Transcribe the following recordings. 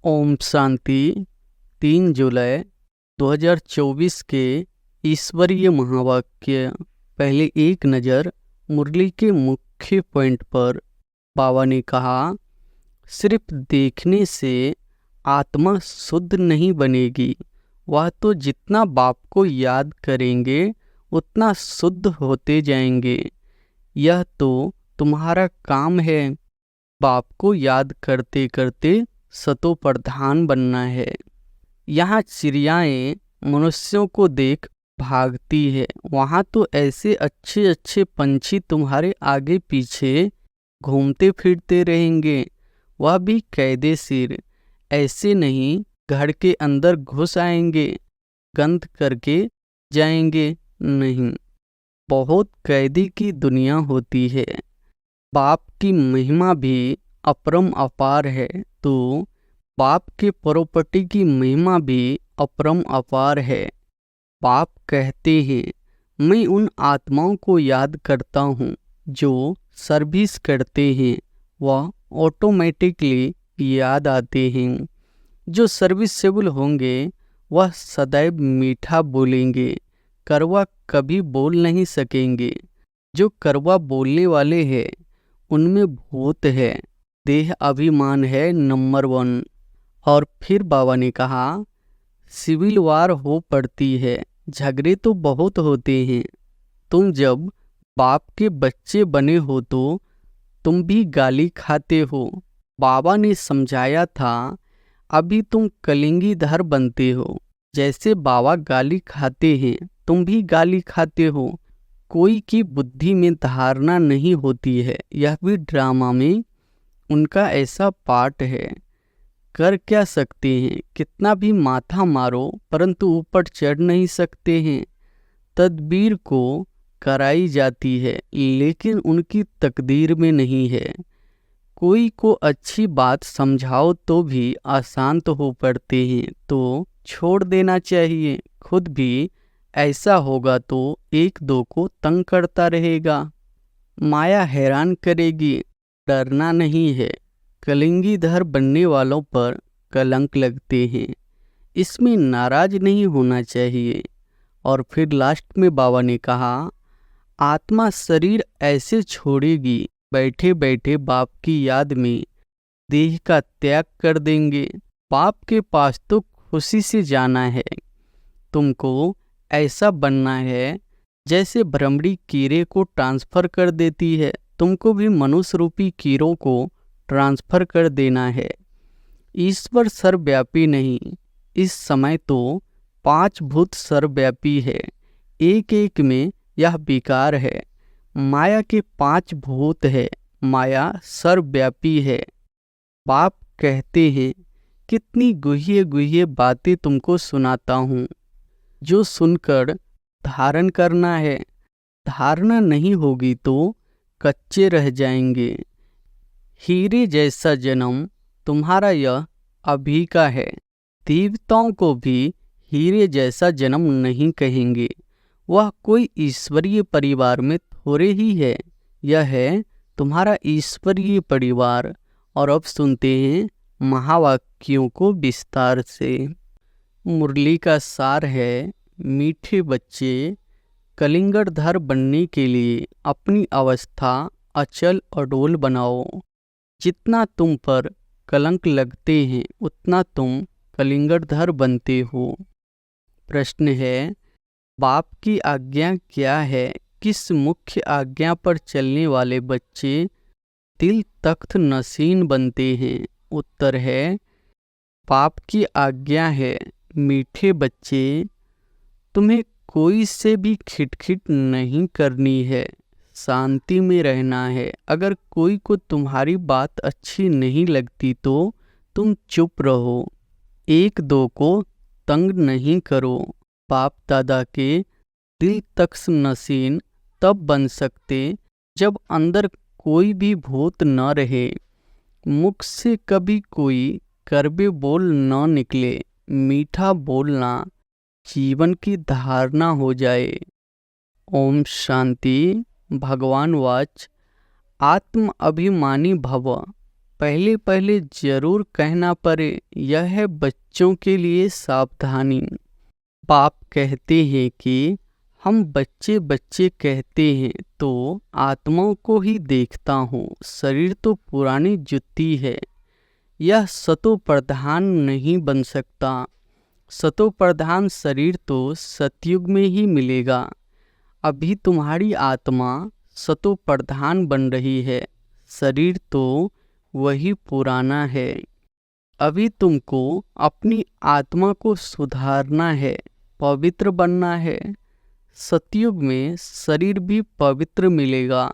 ओम शांति। 3 जुलाई 2024 के ईश्वरीय महावाक्य। पहले एक नज़र मुरली के मुख्य पॉइंट पर बाबा ने कहा, सिर्फ देखने से आत्मा शुद्ध नहीं बनेगी, वह तो जितना बाप को याद करेंगे उतना शुद्ध होते जाएंगे। यह तो तुम्हारा काम है, बाप को याद करते करते सतो प्रधान बनना है। यहाँ चिड़ियाएँ मनुष्यों को देख भागती है, वहाँ तो ऐसे अच्छे अच्छे पंछी तुम्हारे आगे पीछे घूमते फिरते रहेंगे, वह भी कायदेशीर। ऐसे नहीं घर के अंदर घुस आएंगे, गंद करके जाएंगे नहीं। बहुत कैदी की दुनिया होती है। बाप की महिमा भी अपरम अपार है, तो बाप के प्रॉपर्टी की महिमा भी अपरम अपार है। बाप कहते हैं, मैं उन आत्माओं को याद करता हूँ जो सर्विस करते हैं, वह ऑटोमेटिकली याद आते हैं। जो सर्विसेबल होंगे वह सदैव मीठा बोलेंगे, कड़वा कभी बोल नहीं सकेंगे। जो कड़वा बोलने वाले हैं उनमें भूत है, देह अभिमान है नंबर 1। और फिर बाबा ने कहा, सिविल वार हो पड़ती है, झगड़े तो बहुत होते हैं। तुम जब बाप के बच्चे बने हो तो तुम भी गाली खाते हो। बाबा ने समझाया था, अभी तुम कलिंगीधर बनते हो, जैसे बाबा गाली खाते हैं तुम भी गाली खाते हो। कोई की बुद्धि में धारणा नहीं होती है, यह भी ड्रामा में उनका ऐसा पार्ट है। कर क्या सकते हैं, कितना भी माथा मारो परंतु ऊपर चढ़ नहीं सकते हैं। तदबीर को कराई जाती है लेकिन उनकी तकदीर में नहीं है। कोई को अच्छी बात समझाओ तो भी अशांत हो पड़ते हैं, तो छोड़ देना चाहिए। खुद भी ऐसा होगा तो एक दो को तंग करता रहेगा। माया हैरान करेगी, डरना नहीं है। कलिंगीधर बनने वालों पर कलंक लगते हैं, इसमें नाराज नहीं होना चाहिए। और फिर लास्ट में बाबा ने कहा, आत्मा शरीर ऐसे छोड़ेगी, बैठे बैठे बाप की याद में देह का त्याग कर देंगे। बाप के पास तो खुशी से जाना है। तुमको ऐसा बनना है जैसे भ्रमरी कीड़े को ट्रांसफ़र कर देती है, तुमको भी मनुष्य रूपी कीड़ों को ट्रांसफ़र कर देना है। ईश्वर सर्वव्यापी नहीं, इस समय तो 5 भूत सर्वव्यापी है, एक एक में यह विकार है। माया के 5 भूत है, माया सर्वव्यापी है। बाप कहते हैं, कितनी गुह्य गुह्य बातें तुमको सुनाता हूँ, जो सुनकर धारण करना है। धारणा नहीं होगी तो कच्चे रह जाएंगे। हीरे जैसा जन्म तुम्हारा यह अभी का है। देवताओं को भी हीरे जैसा जन्म नहीं कहेंगे, वह कोई ईश्वरीय परिवार में थोड़े ही है। यह है तुम्हारा ईश्वरीय परिवार। और अब सुनते हैं महावाक्यों को विस्तार से। मुरली का सार है, मीठे बच्चे कलिंगड़धर बनने के लिए अपनी अवस्था अचल अडोल बनाओ। जितना तुम पर कलंक लगते हैं उतना तुम कलिंगड़धर बनते हो। प्रश्न है, बाप की आज्ञा क्या है? किस मुख्य आज्ञा पर चलने वाले बच्चे दिल तख्त नसीन बनते हैं? उत्तर है, बाप की आज्ञा है, मीठे बच्चे तुम्हें कोई से भी खिटखिट नहीं करनी है, शांति में रहना है। अगर कोई को तुम्हारी बात अच्छी नहीं लगती तो तुम चुप रहो, एक दो को तंग नहीं करो। बाप दादा के दिल तख्त नसीन तब बन सकते जब अंदर कोई भी भूत न रहे, मुख से कभी कोई कड़वे बोल न निकले, मीठा बोलना जीवन की धारणा हो जाए। ओम शांति। भगवान वाच, आत्म अभिमानी भव, पहले पहले जरूर कहना पड़े, यह है बच्चों के लिए सावधानी। बाप कहते हैं कि हम बच्चे बच्चे कहते हैं तो आत्माओं को ही देखता हूँ, शरीर तो पुरानी जुत्ती है। यह सतो प्रधान नहीं बन सकता। सतो प्रधान शरीर तो सतयुग में ही मिलेगा। अभी तुम्हारी आत्मा सतो प्रधान बन रही है, शरीर तो वही पुराना है। अभी तुमको अपनी आत्मा को सुधारना है, पवित्र बनना है। सतयुग में शरीर भी पवित्र मिलेगा।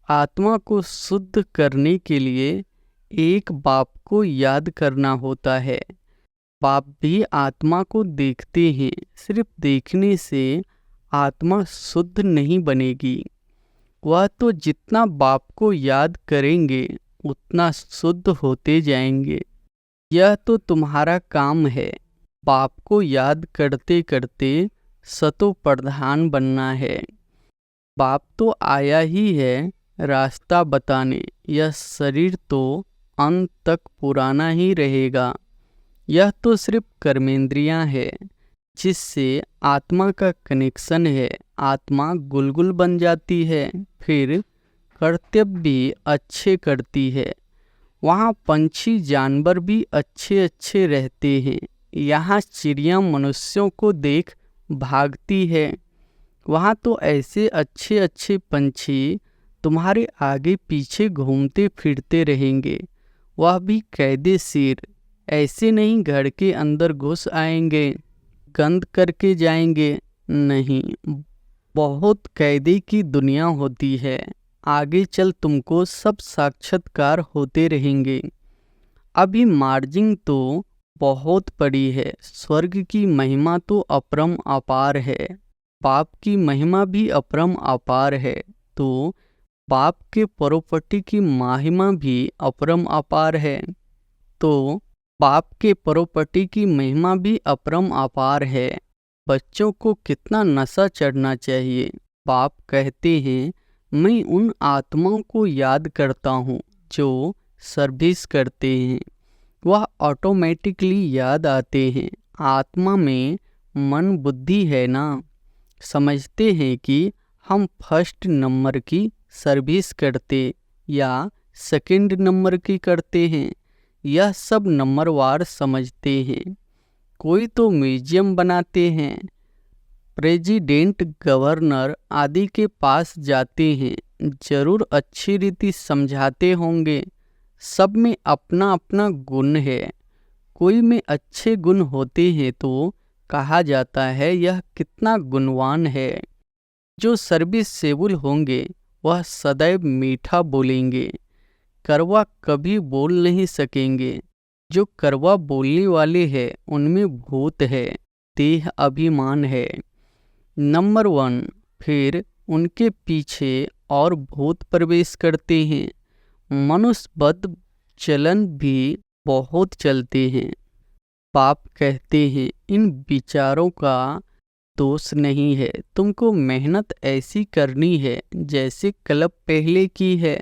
आत्मा को शुद्ध करने के लिए एक बाप को याद करना होता है। बाप भी आत्मा को देखते हैं, सिर्फ देखने से आत्मा शुद्ध नहीं बनेगी। वह तो जितना बाप को याद करेंगे उतना शुद्ध होते जाएंगे। यह तो तुम्हारा काम है, बाप को याद करते करते सतो प्रधान बनना है। बाप तो आया ही है रास्ता बताने। यह शरीर तो अंत तक पुराना ही रहेगा। यह तो सिर्फ कर्मेंद्रियां है जिससे आत्मा का कनेक्शन है। आत्मा गुलगुल बन जाती है, फिर कर्तव्य भी अच्छे करती है। वहाँ पंछी जानवर भी अच्छे अच्छे रहते हैं। यहाँ चिड़िया मनुष्यों को देख भागती है। वहाँ तो ऐसे अच्छे अच्छे पंछी तुम्हारे आगे पीछे घूमते फिरते रहेंगे, वह भी कैदे सिर। ऐसे नहीं घर के अंदर घुस आएंगे, गंद करके जाएंगे, नहीं। बहुत कैदे की दुनिया होती है। आगे चल तुमको सब साक्षात्कार होते रहेंगे। अभी मार्जिंग तो बहुत बड़ी है। स्वर्ग की महिमा तो अपरम अपार है, बाप की महिमा भी अपरम अपार है। तो बाप के परोपटी की महिमा भी अपरम अपार है। तो बाप के परोपटी की महिमा भी अपरम अपार है। बच्चों को कितना नशा चढ़ना चाहिए। बाप कहते हैं मैं उन आत्माओं को याद करता हूँ जो सर्विस करते हैं, वह ऑटोमेटिकली याद आते हैं। आत्मा में मन बुद्धि है ना, समझते हैं कि हम फर्स्ट नंबर की सर्विस करते या सेकंड नंबर की करते हैं। यह सब नंबरवार समझते हैं। कोई तो म्यूजियम बनाते हैं, प्रेसिडेंट गवर्नर आदि के पास जाते हैं, जरूर अच्छी रीति समझाते होंगे। सब में अपना अपना गुण है। कोई में अच्छे गुण होते हैं तो कहा जाता है यह कितना गुणवान है। जो सर्विसेबल होंगे वह सदैव मीठा बोलेंगे, कड़वा कभी बोल नहीं सकेंगे। जो कड़वा बोलने वाले हैं उनमें भूत है, देह अभिमान है। नंबर 1। फिर उनके पीछे और भूत प्रवेश करते हैं। मनुष्यबद्ध चलन भी बहुत चलते हैं। बाप कहते हैं इन विचारों का दोष नहीं है। तुमको मेहनत ऐसी करनी है जैसे कल पहले की है।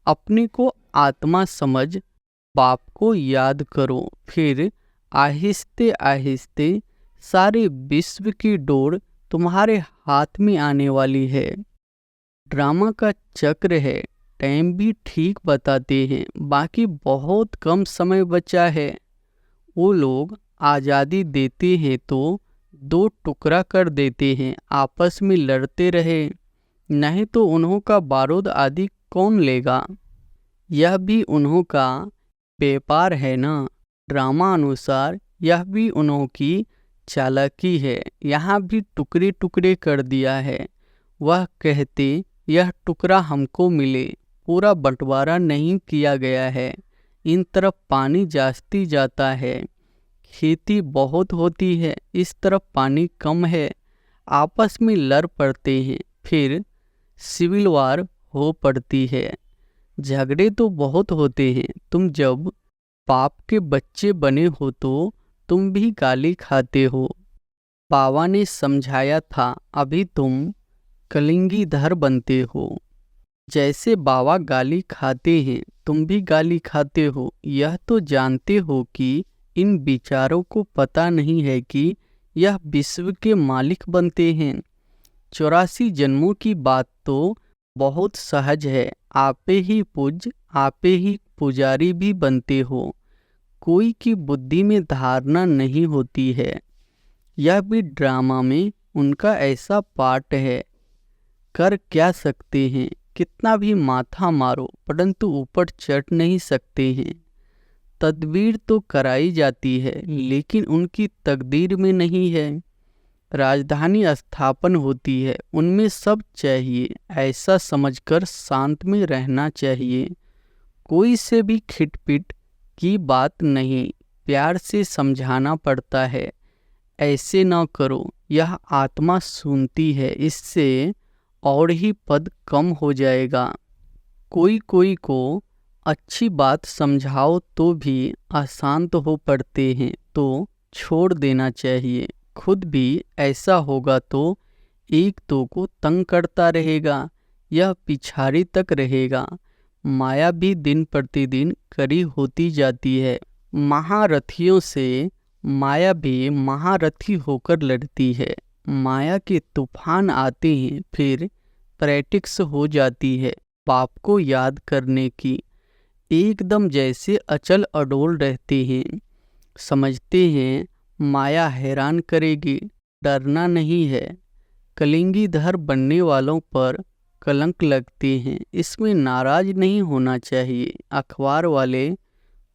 अपने को आत्मा समझ बाप को याद करो, फिर आहिस्ते आहिस्ते सारे विश्व की डोर तुम्हारे हाथ में आने वाली है। ड्रामा का चक्र है, टाइम भी ठीक बताते हैं। बाकी बहुत कम समय बचा है। वो लोग आज़ादी देते हैं तो 2 टुकड़ा कर देते हैं, आपस में लड़ते रहे, नहीं तो उन्हों का बारूद आदि कौन लेगा। यह भी उन्हों का व्यापार है ना। ड्रामा अनुसार यह भी उन्हों की चालाकी है। यहाँ भी टुकड़े टुकड़े कर दिया है। वह कहते यह टुकड़ा हमको मिले, पूरा बंटवारा नहीं किया गया है। इन तरफ पानी जास्ती जाता है, खेती बहुत होती है, इस तरफ पानी कम है। आपस में लड़ पड़ते हैं, फिर सिविल वार हो पड़ती है। झगड़े तो बहुत होते हैं। तुम जब बाप के बच्चे बने हो तो तुम भी गाली खाते हो। बाबा ने समझाया था, अभी तुम कलिंगीधर बनते हो। जैसे बाबा गाली खाते हैं तुम भी गाली खाते हो। यह तो जानते हो कि इन विचारों को पता नहीं है कि यह विश्व के मालिक बनते हैं। 84 जन्मों की बात तो बहुत सहज है। आपे ही पूज्य, आपे ही पुजारी भी बनते हो। कोई की बुद्धि में धारणा नहीं होती है। यह भी ड्रामा में उनका ऐसा पार्ट है। कर क्या सकते हैं, कितना भी माथा मारो परंतु ऊपर चढ़ नहीं सकते हैं। तदबीर तो कराई जाती है लेकिन उनकी तकदीर में नहीं है। राजधानी स्थापन होती है, उनमें सब चाहिए, ऐसा समझकर शांत में रहना चाहिए। कोई से भी खिटपिट की बात नहीं, प्यार से समझाना पड़ता है। ऐसे न करो, यह आत्मा सुनती है, इससे और ही पद कम हो जाएगा। कोई को अच्छी बात समझाओ तो भी अशांत हो पड़ते हैं, तो छोड़ देना चाहिए। खुद भी ऐसा होगा तो एक दो को तंग करता रहेगा, यह पिछाड़ी तक रहेगा। माया भी दिन प्रतिदिन कड़ी होती जाती है। महारथियों से माया भी महारथी होकर लड़ती है। माया के तूफान आते हैं, फिर प्रैक्टिस हो जाती है बाप को याद करने की। एकदम जैसे अचल अडोल रहते हैं, समझते हैं माया हैरान करेगी, डरना नहीं है। कलिंगीधर बनने वालों पर कलंक लगते हैं, इसमें नाराज नहीं होना चाहिए। अखबार वाले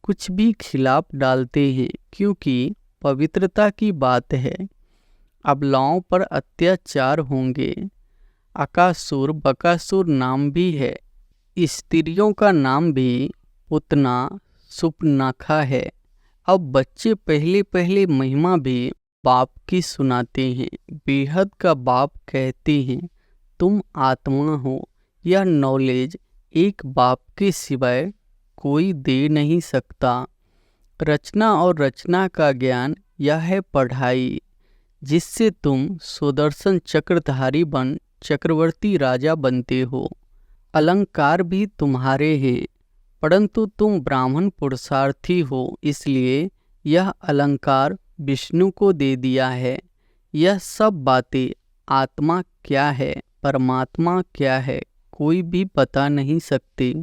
कुछ भी खिलाफ डालते हैं क्योंकि पवित्रता की बात है। अबलाओं पर अत्याचार होंगे। अकासुर बकासुर नाम भी है। स्त्रियों का नाम भी पुतना सुपनाखा है। अब बच्चे पहले पहले महिमा भी बाप की सुनाते हैं। बेहद का बाप कहते हैं तुम आत्मा हो। यह नॉलेज एक बाप के सिवाय कोई दे नहीं सकता। रचना और रचना का ज्ञान यह है पढ़ाई, जिससे तुम सुदर्शन चक्रधारी बन चक्रवर्ती राजा बनते हो। अलंकार भी तुम्हारे हैं, परंतु तुम ब्राह्मण पुरुषार्थी हो, इसलिए यह अलंकार विष्णु को दे दिया है। यह सब बातें आत्मा क्या है, परमात्मा क्या है, कोई भी बता नहीं सकते।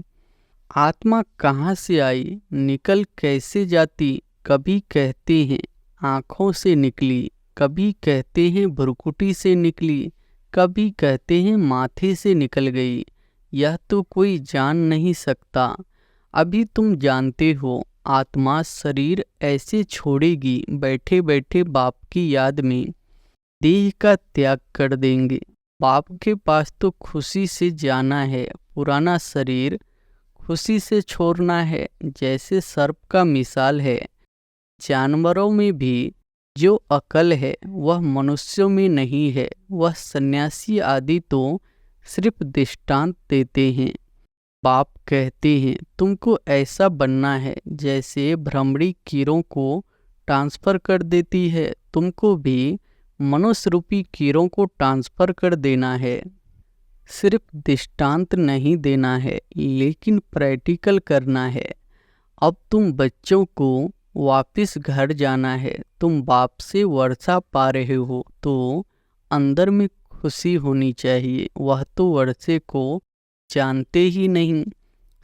आत्मा कहाँ से आई, निकल कैसे जाती। कभी कहते हैं आँखों से निकली, कभी कहते हैं भ्रुकुटी से निकली, कभी कहते हैं माथे से निकल गई। यह तो कोई जान नहीं सकता। अभी तुम जानते हो आत्मा शरीर ऐसे छोड़ेगी, बैठे बैठे बाप की याद में देह का त्याग कर देंगे। बाप के पास तो खुशी से जाना है, पुराना शरीर खुशी से छोड़ना है। जैसे सर्प का मिसाल है, जानवरों में भी जो अकल है वह मनुष्यों में नहीं है। वह सन्यासी आदि तो सिर्फ दृष्टांत देते हैं। बाप कहते हैं तुमको ऐसा बनना है जैसे भ्रमरी कीड़ों को ट्रांसफर कर देती है, तुमको भी मनुष्य रूपी कीड़ों को ट्रांसफर कर देना है। सिर्फ दृष्टांत नहीं देना है लेकिन प्रैक्टिकल करना है। अब तुम बच्चों को वापस घर जाना है, तुम बाप से वर्षा पा रहे हो तो अंदर में खुशी होनी चाहिए। वह तो वर्षे को जानते ही नहीं।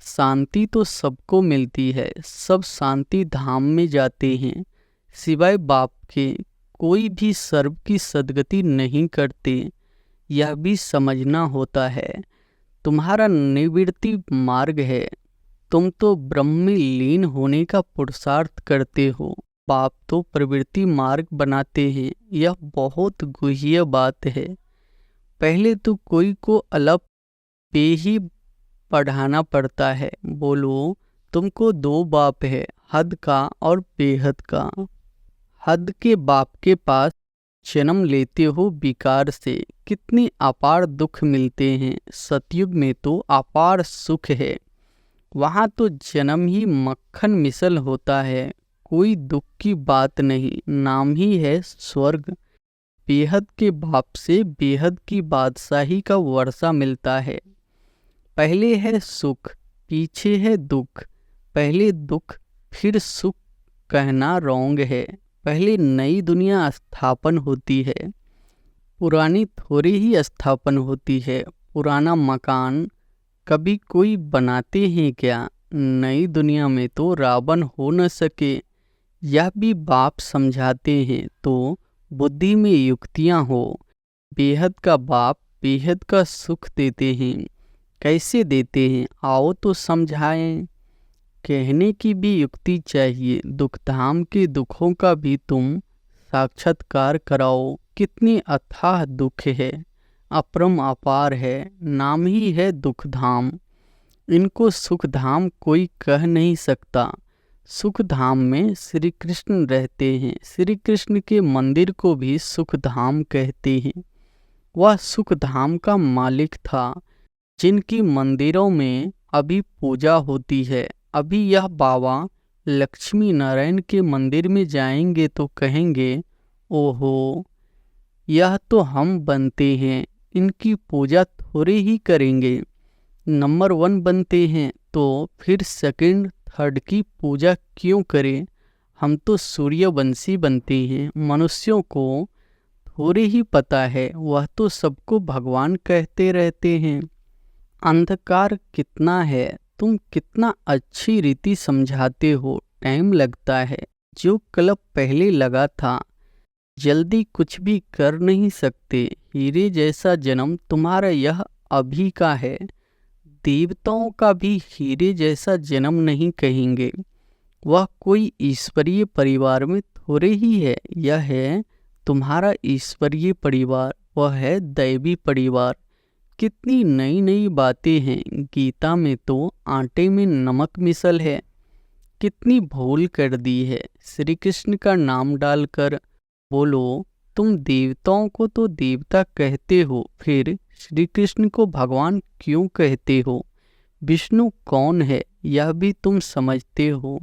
शांति तो सबको मिलती है, सब शांति धाम में जाते हैं, सिवाय बाप के कोई भी सर्व की सद्गति नहीं करते। यह भी समझना होता है। तुम्हारा निवृत्ति मार्ग है, तुम तो ब्रह्म में लीन होने का पुरुषार्थ करते हो। बाप तो प्रवृत्ति मार्ग बनाते हैं। यह बहुत गुह्य बात है। पहले तो कोई को अलग पे ही पढ़ाना पड़ता है। बोलो तुमको दो बाप है, हद का और बेहद का। हद के बाप के पास जन्म लेते हो विकार से, कितने अपार दुख मिलते हैं। सतयुग में तो अपार सुख है, वहाँ तो जन्म ही मक्खन मिसल होता है, कोई दुख की बात नहीं, नाम ही है स्वर्ग। बेहद के बाप से बेहद की बादशाही का वर्षा मिलता है। पहले है सुख, पीछे है दुख, पहले दुख फिर सुख कहना रॉन्ग है। पहले नई दुनिया स्थापन होती है, पुरानी थोड़ी ही स्थापन होती है। पुराना मकान कभी कोई बनाते हैं क्या? नई दुनिया में तो रावण हो न सके, यह भी बाप समझाते हैं तो बुद्धि में युक्तियाँ हो। बेहद का बाप बेहद का सुख देते हैं, कैसे देते हैं आओ तो समझाएं। कहने की भी युक्ति चाहिए, दुखधाम के दुखों का भी तुम साक्षात्कार कराओ। कितनी अथाह दुख है, अपरम अपार है, नाम ही है दुखधाम। इनको सुखधाम कोई कह नहीं सकता। सुखधाम में श्री कृष्ण रहते हैं, श्री कृष्ण के मंदिर को भी सुखधाम कहते हैं। वह सुखधाम का मालिक था, जिनकी मंदिरों में अभी पूजा होती है। अभी यह बाबा लक्ष्मी नारायण के मंदिर में जाएंगे तो कहेंगे, ओहो यह तो हम बनते हैं, इनकी पूजा थोड़ी ही करेंगे। नंबर 1 बनते हैं तो फिर सेकंड थर्ड की पूजा क्यों करें? हम तो सूर्यवंशी बनते हैं। मनुष्यों को थोड़ी ही पता है, वह तो सबको भगवान कहते रहते हैं। अंधकार कितना है, तुम कितना अच्छी रीति समझाते हो, टाइम लगता है। जो क्लब पहले लगा था, जल्दी कुछ भी कर नहीं सकते। हीरे जैसा जन्म तुम्हारा यह अभी का है, देवताओं का भी हीरे जैसा जन्म नहीं कहेंगे। वह कोई ईश्वरीय परिवार में थोड़े ही है। यह है तुम्हारा ईश्वरीय परिवार, वह है दैवी परिवार। कितनी नई नई बातें हैं, गीता में तो आटे में नमक मिसल है। कितनी भूल कर दी है, श्री कृष्ण का नाम डालकर। बोलो, तुम देवताओं को तो देवता कहते हो, फिर श्री कृष्ण को भगवान क्यों कहते हो? विष्णु कौन है यह भी तुम समझते हो?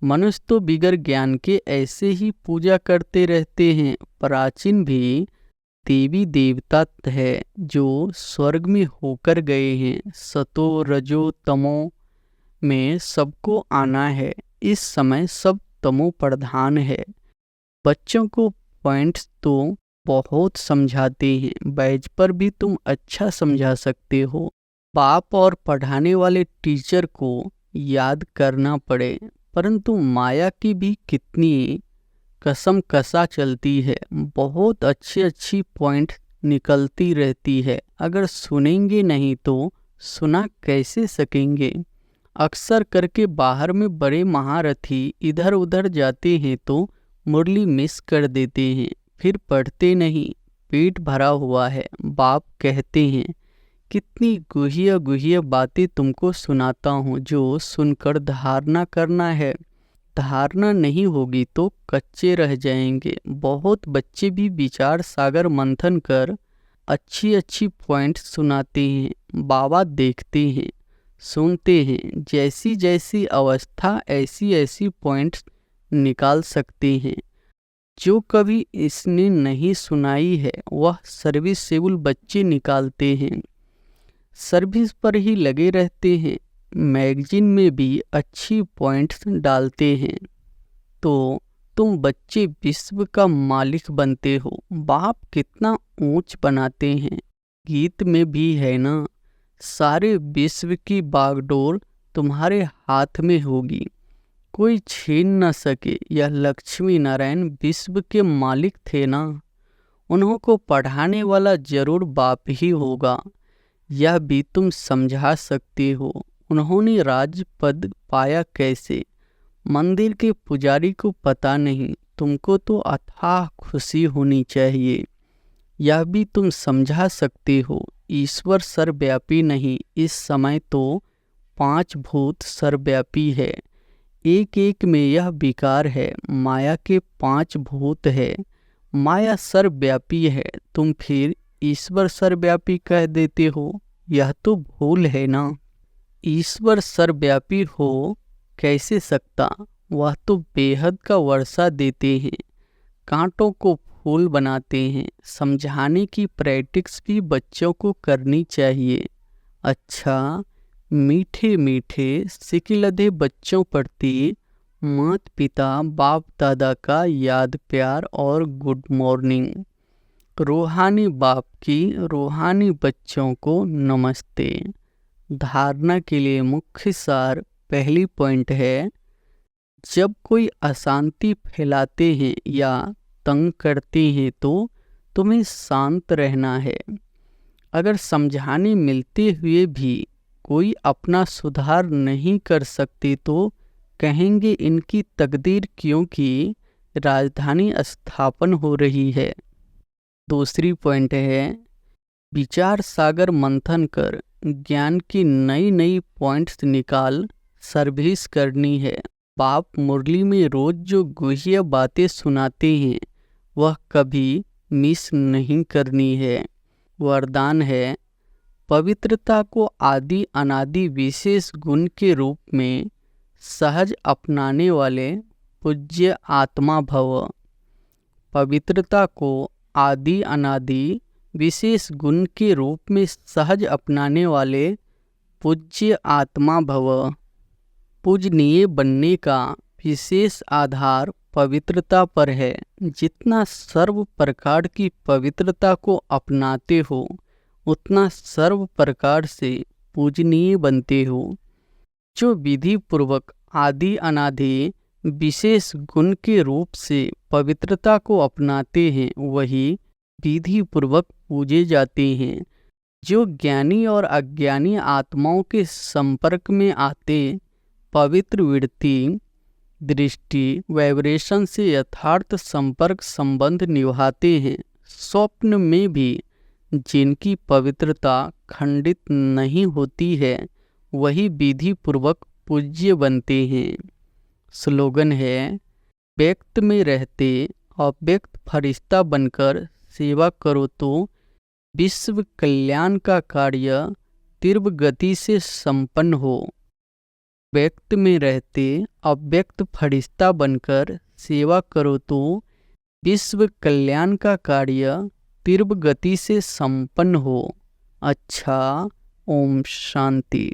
मनुष्य तो बिगर ज्ञान के ऐसे ही पूजा करते रहते हैं। प्राचीन भी देवी देवता है जो स्वर्ग में होकर गए हैं। सतो रजो तमो में सबको आना है, इस समय सब तमो प्रधान है। बच्चों को पॉइंट्स तो बहुत समझाते हैं, बैच पर भी तुम अच्छा समझा सकते हो। बाप और पढ़ाने वाले टीचर को याद करना पड़े, परंतु माया की भी कितनी कसम कसा चलती है। बहुत अच्छी अच्छी पॉइंट निकलती रहती है, अगर सुनेंगे नहीं तो सुना कैसे सकेंगे। अक्सर करके बाहर में बड़े महारथी इधर उधर जाते हैं तो मुरली मिस कर देते हैं, फिर पढ़ते नहीं। पेट भरा हुआ है, बाप कहते हैं कितनी गुहिया गुहिया बातें तुमको सुनाता हूँ, जो सुनकर धारणा करना है। धारणा नहीं होगी तो कच्चे रह जाएंगे। बहुत बच्चे भी विचार सागर मंथन कर अच्छी अच्छी पॉइंट सुनाते हैं। बाबा देखते हैं, सुनते हैं, जैसी जैसी अवस्था ऐसी ऐसी पॉइंट्स निकाल सकते हैं। जो कभी इसने नहीं सुनाई है वह सर्विसेबल बच्चे निकालते हैं, सर्विस पर ही लगे रहते हैं, मैगजीन में भी अच्छी पॉइंट्स डालते हैं। तो तुम बच्चे विश्व का मालिक बनते हो। बाप कितना ऊंच बनाते हैं, गीत में भी है ना, सारे विश्व की बागडोर तुम्हारे हाथ में होगी, कोई छीन न सके। यह लक्ष्मी नारायण विश्व के मालिक थे ना, उन्हों को पढ़ाने वाला जरूर बाप ही होगा, यह भी तुम समझा सकते हो। उन्होंने राजपद पाया कैसे? मंदिर के पुजारी को पता नहीं, तुमको तो अथाह खुशी होनी चाहिए, यह भी तुम समझा सकते हो। ईश्वर सर्वव्यापी नहीं, इस समय तो 5 भूत सर्वव्यापी है, एक एक में यह विकार है। माया के 5 भूत है, माया सर्वव्यापी है, तुम फिर ईश्वर सर्वव्यापी कह देते हो, यह तो भूल है ना। ईश्वर सर्वव्यापी हो कैसे सकता? वह तो बेहद का वर्षा देते हैं, कांटों को फूल बनाते हैं। समझाने की प्रैक्टिस भी बच्चों को करनी चाहिए। अच्छा, मीठे मीठे सिकिलधे बच्चों प्रति मात पिता बाप दादा का याद प्यार और गुड मॉर्निंग। रूहानी बाप की रूहानी बच्चों को नमस्ते। धारणा के लिए मुख्य सार पहली पॉइंट है, जब कोई अशांति फैलाते हैं या तंग करते हैं तो तुम्हें शांत रहना है। अगर समझाने मिलते हुए भी कोई अपना सुधार नहीं कर सकते तो कहेंगे इनकी तकदीर, क्योंकि राजधानी स्थापन हो रही है। दूसरी पॉइंट है, विचार सागर मंथन कर ज्ञान की नई नई पॉइंट्स निकाल सर्विस करनी है। बाप मुरली में रोज जो गुह्य बातें सुनाते हैं वह कभी मिस नहीं करनी है। वरदान है, पवित्रता को आदि अनादि विशेष गुण के रूप में सहज अपनाने वाले पूज्य आत्मा भव। पवित्रता को आदि अनादि विशेष गुण के रूप में सहज अपनाने वाले पूज्य आत्मा भव। पूजनीय बनने का विशेष आधार पवित्रता पर है। जितना सर्व प्रकार की पवित्रता को अपनाते हो उतना सर्व प्रकार से पूजनीय बनते हो। जो विधि पूर्वक आदि अनादि विशेष गुण के रूप से पवित्रता को अपनाते हैं वही विधि पूर्वक पूजे जाते हैं। जो ज्ञानी और अज्ञानी आत्माओं के संपर्क में आते पवित्र वृत्ति दृष्टि वाइब्रेशन से यथार्थ संपर्क संबंध निभाते हैं, स्वप्न में भी जिनकी पवित्रता खंडित नहीं होती है वही विधि पूर्वक पूज्य बनते हैं। स्लोगन है, व्यक्त में रहते अव्यक्त फरिश्ता बनकर सेवा करो तो विश्व कल्याण का कार्य तीव्र गति से संपन्न हो। व्यक्त में रहते अव्यक्त फरिश्ता बनकर सेवा करो तो विश्व कल्याण का कार्य तीव्र गति से संपन्न हो। अच्छा, ओम शांति।